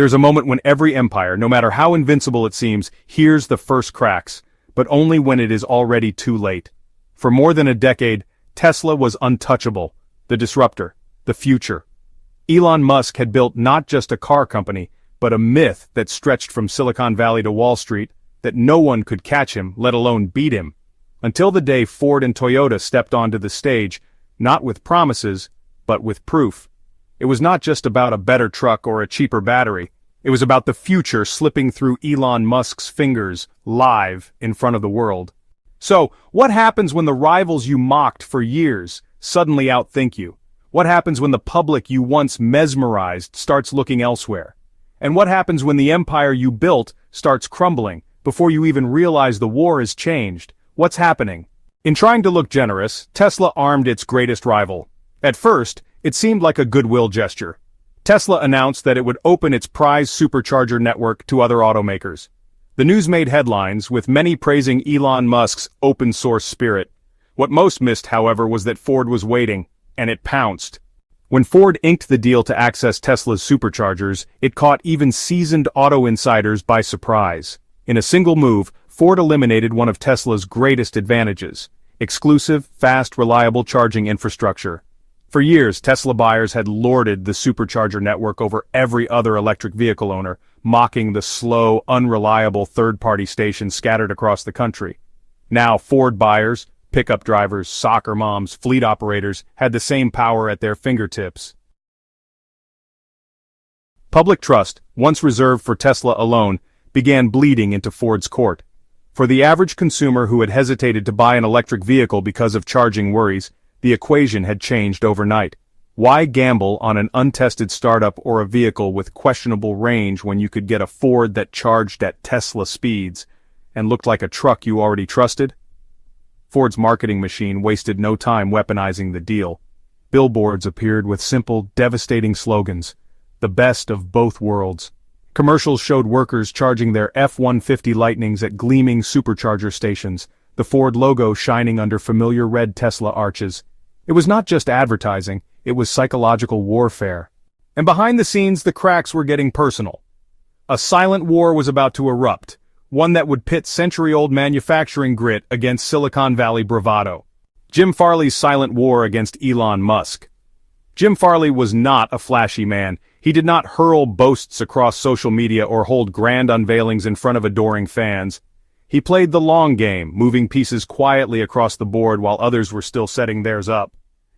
There's a moment when every empire, no matter how invincible it seems, hears the first cracks, but only when it is already too late. For more than a decade, Tesla was untouchable, the disruptor, the future. Elon Musk had built not just a car company, but a myth that stretched from Silicon Valley to Wall Street, that no one could catch him, let alone beat him. Until the day Ford and Toyota stepped onto the stage, not with promises, but with proof. It was not just about a better truck or a cheaper battery. It was about the future slipping through Elon Musk's fingers, live, in front of the world. So, what happens when the rivals you mocked for years suddenly outthink you? What happens when the public you once mesmerized starts looking elsewhere? And what happens when the empire you built starts crumbling, before you even realize the war has changed? What's happening? In trying to look generous, Tesla armed its greatest rival. At first, it seemed like a goodwill gesture. Tesla announced that it would open its prize supercharger network to other automakers. The news made headlines, with many praising Elon Musk's open-source spirit. What most missed, however, was that Ford was waiting, and it pounced. When Ford inked the deal to access Tesla's superchargers, it caught even seasoned auto insiders by surprise. In a single move, Ford eliminated one of Tesla's greatest advantages: exclusive, fast, reliable charging infrastructure. For years, Tesla buyers had lorded the supercharger network over every other electric vehicle owner, mocking the slow, unreliable third-party stations scattered across the country. Now, Ford buyers, pickup drivers, soccer moms, fleet operators had the same power at their fingertips. Public trust, once reserved for Tesla alone, began bleeding into Ford's court. For the average consumer who had hesitated to buy an electric vehicle because of charging worries, the equation had changed overnight. Why gamble on an untested startup or a vehicle with questionable range when you could get a Ford that charged at Tesla speeds and looked like a truck you already trusted? Ford's marketing machine wasted no time weaponizing the deal. Billboards appeared with simple, devastating slogans: the best of both worlds. Commercials showed workers charging their F-150 Lightnings at gleaming supercharger stations, the Ford logo shining under familiar red Tesla arches. It was not just advertising, it was psychological warfare. And behind the scenes, the cracks were getting personal. A silent war was about to erupt, one that would pit century-old manufacturing grit against Silicon Valley bravado. Jim Farley's silent war against Elon Musk. Jim Farley was not a flashy man. He did not hurl boasts across social media or hold grand unveilings in front of adoring fans. He played the long game, moving pieces quietly across the board while others were still setting theirs up.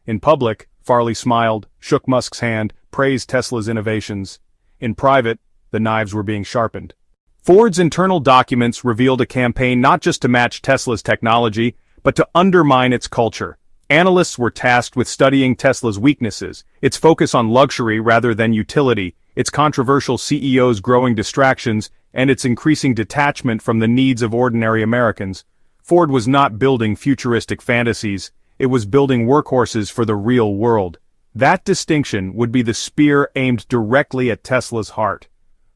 In public, Farley smiled, shook Musk's hand, praised Tesla's innovations. In private, the knives were being sharpened. Ford's internal documents revealed a campaign not just to match Tesla's technology, but to undermine its culture. Analysts were tasked with studying Tesla's weaknesses, its focus on luxury rather than utility, its controversial CEO's growing distractions, and its increasing detachment from the needs of ordinary Americans. Ford was not building futuristic fantasies, it was building workhorses for the real world. That distinction would be the spear aimed directly at Tesla's heart.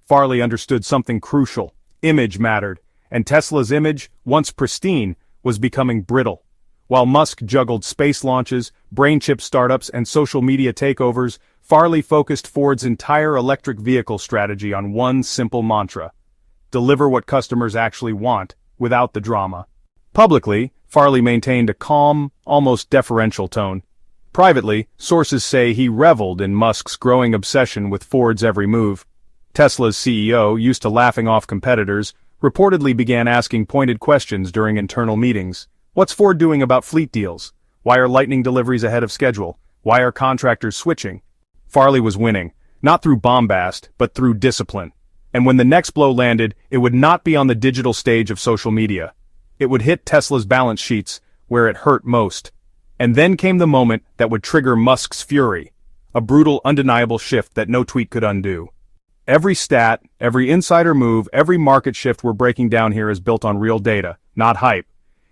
Farley understood something crucial: image mattered, and Tesla's image, once pristine, was becoming brittle. While Musk juggled space launches, brain chip startups, and social media takeovers, Farley focused Ford's entire electric vehicle strategy on one simple mantra: deliver what customers actually want, without the drama. Publicly, Farley maintained a calm, almost deferential tone. Privately, sources say he reveled in Musk's growing obsession with Ford's every move. Tesla's CEO, used to laughing off competitors, reportedly began asking pointed questions during internal meetings. What's Ford doing about fleet deals? Why are Lightning deliveries ahead of schedule? Why are contractors switching? Farley was winning, not through bombast, but through discipline. And when the next blow landed, it would not be on the digital stage of social media. It would hit Tesla's balance sheets, where it hurt most. And then came the moment that would trigger Musk's fury, a brutal, undeniable shift that no tweet could undo. Every stat, every insider move, every market shift we're breaking down here is built on real data, not hype.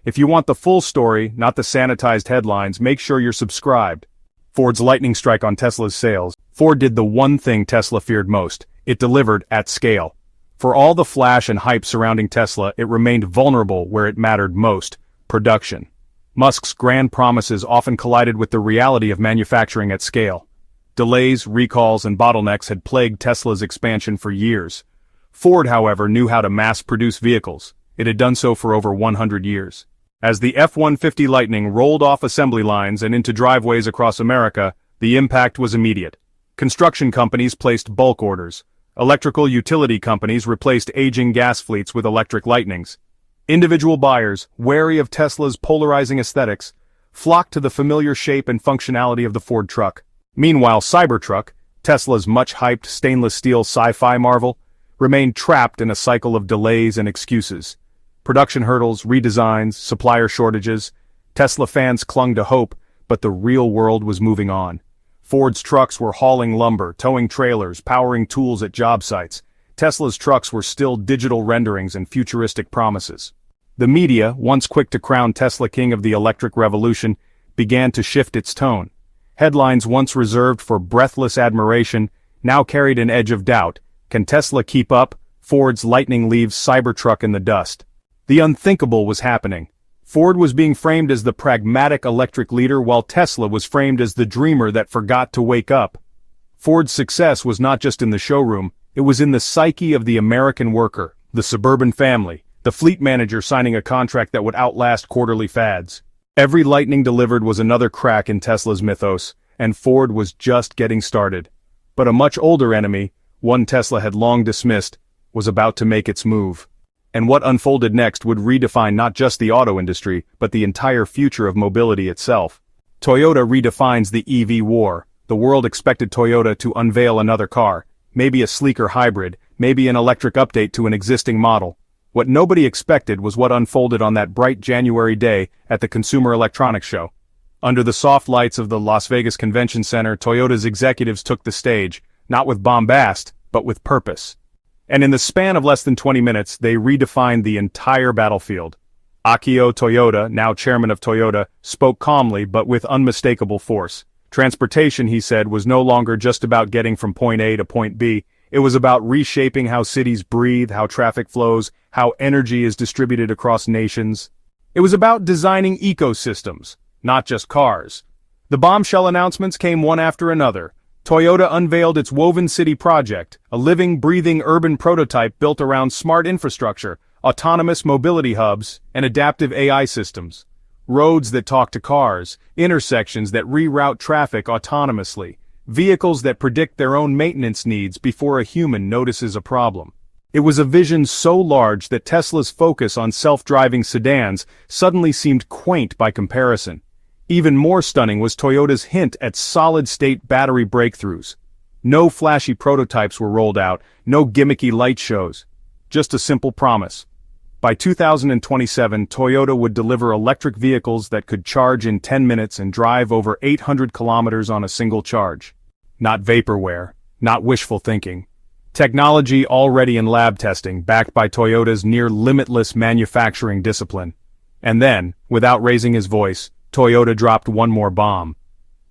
If you want the full story, not the sanitized headlines, make sure you're subscribed. Ford's lightning strike on Tesla's sales. Ford did the one thing Tesla feared most: it delivered at scale. For all the flash and hype surrounding Tesla, it remained vulnerable where it mattered most: production. Musk's grand promises often collided with the reality of manufacturing at scale. Delays, recalls, and bottlenecks had plagued Tesla's expansion for years. Ford, however, knew how to mass-produce vehicles. It had done so for over 100 years. As the F-150 Lightning rolled off assembly lines and into driveways across America, the impact was immediate. Construction companies placed bulk orders. Electrical utility companies replaced aging gas fleets with electric Lightnings. Individual buyers, wary of Tesla's polarizing aesthetics, flocked to the familiar shape and functionality of the Ford truck. Meanwhile, Cybertruck, Tesla's much-hyped stainless steel sci-fi marvel, remained trapped in a cycle of delays and excuses. Production hurdles, redesigns, supplier shortages. Tesla fans clung to hope, but the real world was moving on. Ford's trucks were hauling lumber, towing trailers, powering tools at job sites. Tesla's trucks were still digital renderings and futuristic promises. The media, once quick to crown Tesla king of the electric revolution, began to shift its tone. Headlines once reserved for breathless admiration now carried an edge of doubt. Can Tesla keep up? Ford's Lightning leaves Cybertruck in the dust. The unthinkable was happening. Ford was being framed as the pragmatic electric leader while Tesla was framed as the dreamer that forgot to wake up. Ford's success was not just in the showroom, it was in the psyche of the American worker, the suburban family, the fleet manager signing a contract that would outlast quarterly fads. Every Lightning delivered was another crack in Tesla's mythos, and Ford was just getting started. But a much older enemy, one Tesla had long dismissed, was about to make its move. And what unfolded next would redefine not just the auto industry, but the entire future of mobility itself. Toyota redefines the EV war. The world expected Toyota to unveil another car, maybe a sleeker hybrid, maybe an electric update to an existing model. What nobody expected was what unfolded on that bright January day at the Consumer Electronics Show. Under the soft lights of the Las Vegas Convention Center, Toyota's executives took the stage, not with bombast, but with purpose. And in the span of less than 20 minutes, they redefined the entire battlefield. Akio Toyoda, now chairman of Toyota, spoke calmly but with unmistakable force. Transportation, he said, was no longer just about getting from point A to point B. It was about reshaping how cities breathe, how traffic flows, how energy is distributed across nations. It was about designing ecosystems, not just cars. The bombshell announcements came one after another. Toyota unveiled its Woven City project, a living, breathing urban prototype built around smart infrastructure, autonomous mobility hubs, and adaptive AI systems. Roads that talk to cars, intersections that reroute traffic autonomously, vehicles that predict their own maintenance needs before a human notices a problem. It was a vision so large that Tesla's focus on self-driving sedans suddenly seemed quaint by comparison. Even more stunning was Toyota's hint at solid-state battery breakthroughs. No flashy prototypes were rolled out, no gimmicky light shows. Just a simple promise. By 2027, Toyota would deliver electric vehicles that could charge in 10 minutes and drive over 800 kilometers on a single charge. Not vaporware, not wishful thinking. Technology already in lab testing, backed by Toyota's near-limitless manufacturing discipline. And then, without raising his voice, Toyota dropped one more bomb.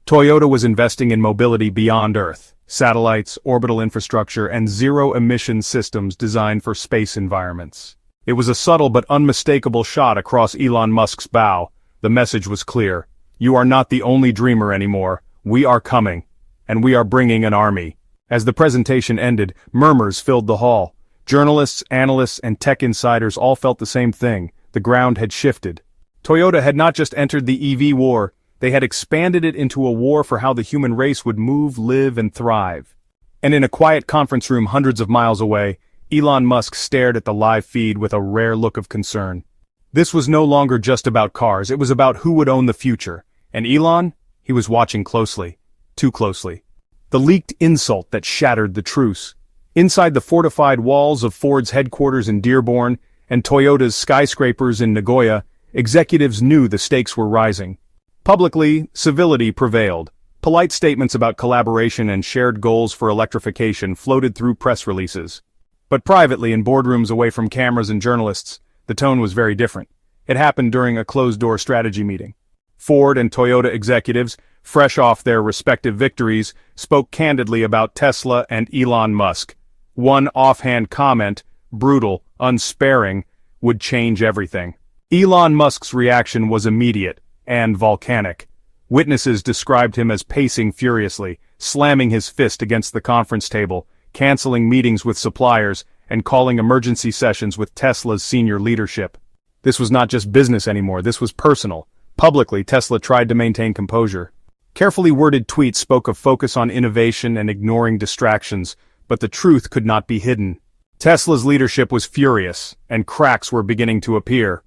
Toyota was investing in mobility beyond Earth, satellites, orbital infrastructure, and zero-emission systems designed for space environments. It was a subtle but unmistakable shot across Elon Musk's bow. The message was clear. You are not the only dreamer anymore. We are coming. And we are bringing an army. As the presentation ended, murmurs filled the hall. Journalists, analysts, and tech insiders all felt the same thing. The ground had shifted. Toyota had not just entered the EV war, they had expanded it into a war for how the human race would move, live, and thrive. And in a quiet conference room hundreds of miles away, Elon Musk stared at the live feed with a rare look of concern. This was no longer just about cars, it was about who would own the future. And Elon? He was watching closely. Too closely. The leaked insult that shattered the truce. Inside the fortified walls of Ford's headquarters in Dearborn and Toyota's skyscrapers in Nagoya, executives knew the stakes were rising. Publicly, civility prevailed. Polite statements about collaboration and shared goals for electrification floated through press releases. But privately, in boardrooms away from cameras and journalists, the tone was very different. It happened during a closed-door strategy meeting. Ford and Toyota executives, fresh off their respective victories, spoke candidly about Tesla and Elon Musk. One offhand comment, brutal, unsparing, would change everything. Elon Musk's reaction was immediate and volcanic. Witnesses described him as pacing furiously, slamming his fist against the conference table, canceling meetings with suppliers, and calling emergency sessions with Tesla's senior leadership. This was not just business anymore, this was personal. Publicly, Tesla tried to maintain composure. Carefully worded tweets spoke of focus on innovation and ignoring distractions, but the truth could not be hidden. Tesla's leadership was furious, and cracks were beginning to appear.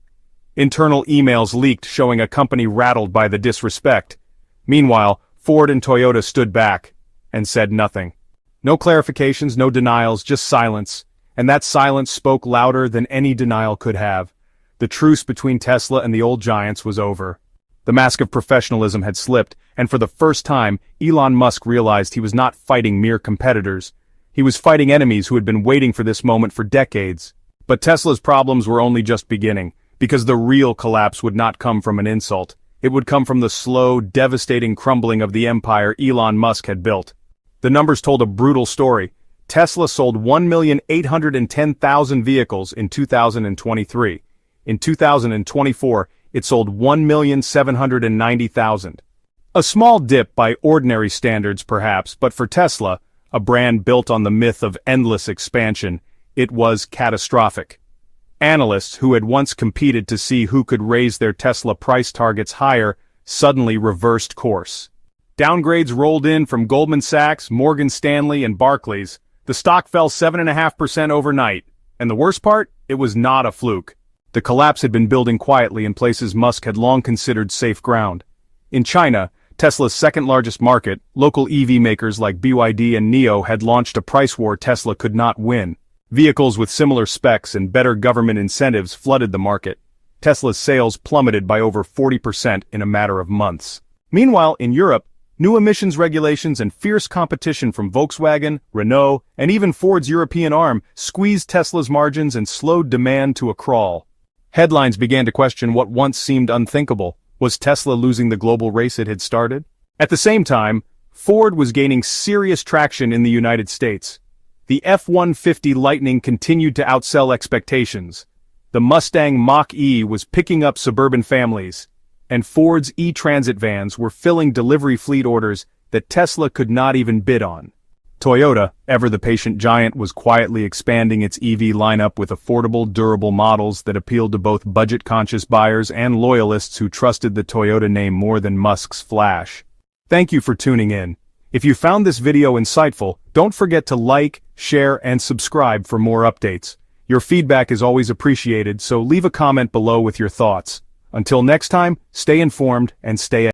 Internal emails leaked showing a company rattled by the disrespect. Meanwhile, Ford and Toyota stood back and said nothing. No clarifications, no denials, just silence, and that silence spoke louder than any denial could have. The truce between Tesla and the old giants was over. The mask of professionalism had slipped, and for the first time, Elon Musk realized he was not fighting mere competitors. He was fighting enemies who had been waiting for this moment for decades. But Tesla's problems were only just beginning, because the real collapse would not come from an insult. It would come from the slow, devastating crumbling of the empire Elon Musk had built. The numbers told a brutal story. Tesla sold 1,810,000 vehicles in 2023. In 2024, it sold 1,790,000. A small dip by ordinary standards perhaps, but for Tesla, a brand built on the myth of endless expansion, it was catastrophic. Analysts who had once competed to see who could raise their Tesla price targets higher suddenly reversed course. Downgrades rolled in from Goldman Sachs, Morgan Stanley, and Barclays. The stock fell 7.5% overnight, and the worst part, it was not a fluke. The collapse had been building quietly in places Musk had long considered safe ground. In China, Tesla's second-largest market, local EV makers like BYD and NIO had launched a price war Tesla could not win. Vehicles with similar specs and better government incentives flooded the market. Tesla's sales plummeted by over 40% in a matter of months. Meanwhile, in Europe, new emissions regulations and fierce competition from Volkswagen, Renault, and even Ford's European arm squeezed Tesla's margins and slowed demand to a crawl. Headlines began to question what once seemed unthinkable. Was Tesla losing the global race it had started? At the same time, Ford was gaining serious traction in the United States. The F-150 Lightning continued to outsell expectations. The Mustang Mach-E was picking up suburban families, and Ford's E-Transit vans were filling delivery fleet orders that Tesla could not even bid on. Toyota, ever the patient giant, was quietly expanding its EV lineup with affordable, durable models that appealed to both budget-conscious buyers and loyalists who trusted the Toyota name more than Musk's flash. Thank you for tuning in. If you found this video insightful, don't forget to like, share, and subscribe for more updates. Your feedback is always appreciated, so leave a comment below with your thoughts. Until next time, stay informed and stay